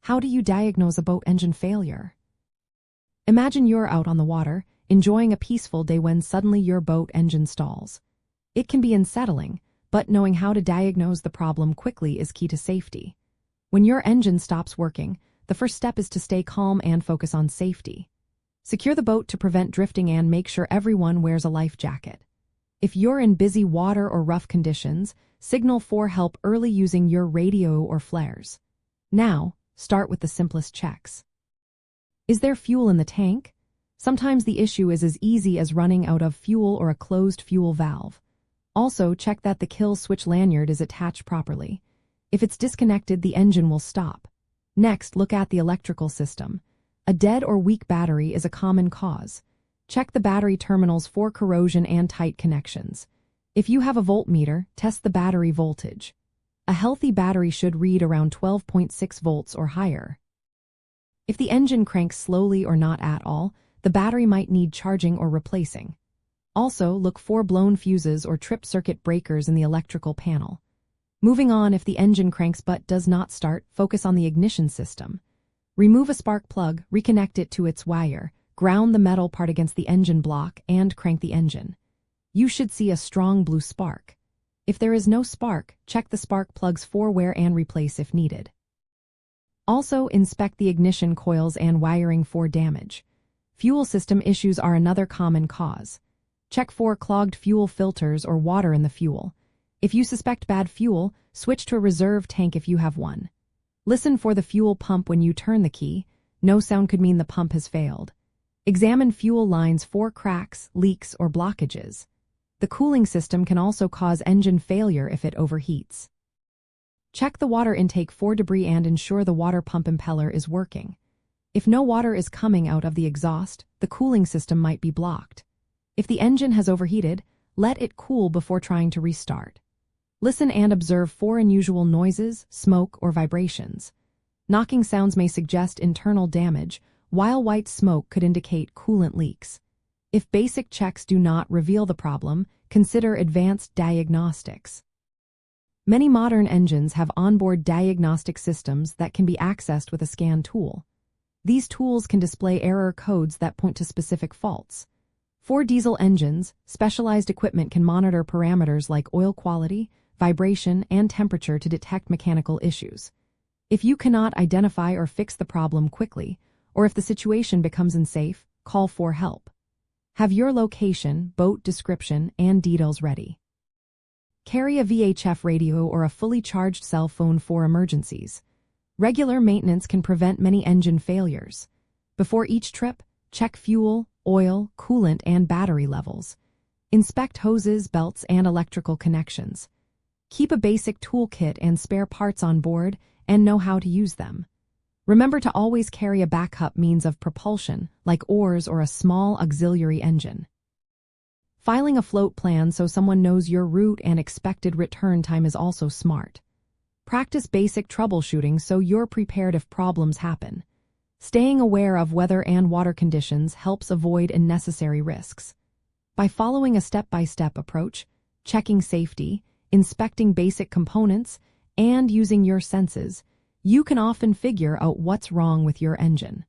How do you diagnose a boat engine failure? Imagine you're out on the water, enjoying a peaceful day when suddenly your boat engine stalls. It can be unsettling, but knowing how to diagnose the problem quickly is key to safety. When your engine stops working, the first step is to stay calm and focus on safety. Secure the boat to prevent drifting and make sure everyone wears a life jacket. If you're in busy water or rough conditions, signal for help early using your radio or flares. Now, start with the simplest checks. Is there fuel in the tank? Sometimes the issue is as easy as running out of fuel or a closed fuel valve. Also, check that the kill switch lanyard is attached properly. If it's disconnected, the engine will stop. Next, look at the electrical system. A dead or weak battery is a common cause. Check the battery terminals for corrosion and tight connections. If you have a voltmeter, test the battery voltage. A healthy battery should read around 12.6 volts or higher. If the engine cranks slowly or not at all, the battery might need charging or replacing. Also, look for blown fuses or tripped circuit breakers in the electrical panel. Moving on, if the engine cranks but does not start, focus on the ignition system. Remove a spark plug, reconnect it to its wire, ground the metal part against the engine block, and crank the engine. You should see a strong blue spark. If there is no spark, check the spark plugs for wear and replace if needed. Also, inspect the ignition coils and wiring for damage. Fuel system issues are another common cause. Check for clogged fuel filters or water in the fuel. If you suspect bad fuel, switch to a reserve tank if you have one. Listen for the fuel pump when you turn the key. No sound could mean the pump has failed. Examine fuel lines for cracks, leaks, or blockages. The cooling system can also cause engine failure if it overheats. Check the water intake for debris and ensure the water pump impeller is working. If no water is coming out of the exhaust, the cooling system might be blocked. If the engine has overheated, let it cool before trying to restart. Listen and observe for unusual noises, smoke, or vibrations. Knocking sounds may suggest internal damage, while white smoke could indicate coolant leaks. If basic checks do not reveal the problem, consider advanced diagnostics. Many modern engines have onboard diagnostic systems that can be accessed with a scan tool. These tools can display error codes that point to specific faults. For diesel engines, specialized equipment can monitor parameters like oil quality, vibration, and temperature to detect mechanical issues. If you cannot identify or fix the problem quickly, or if the situation becomes unsafe, call for help. Have your location, boat description, and details ready. Carry a VHF radio or a fully charged cell phone for emergencies. Regular maintenance can prevent many engine failures. Before each trip, check fuel, oil, coolant, and battery levels. Inspect hoses, belts, and electrical connections. Keep a basic toolkit and spare parts on board and know how to use them. Remember to always carry a backup means of propulsion, like oars or a small auxiliary engine. Filing a float plan so someone knows your route and expected return time is also smart. Practice basic troubleshooting so you're prepared if problems happen. Staying aware of weather and water conditions helps avoid unnecessary risks. By following a step-by-step approach, checking safety, inspecting basic components, and using your senses, you can often figure out what's wrong with your engine.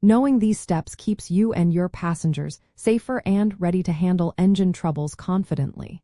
Knowing these steps keeps you and your passengers safer and ready to handle engine troubles confidently.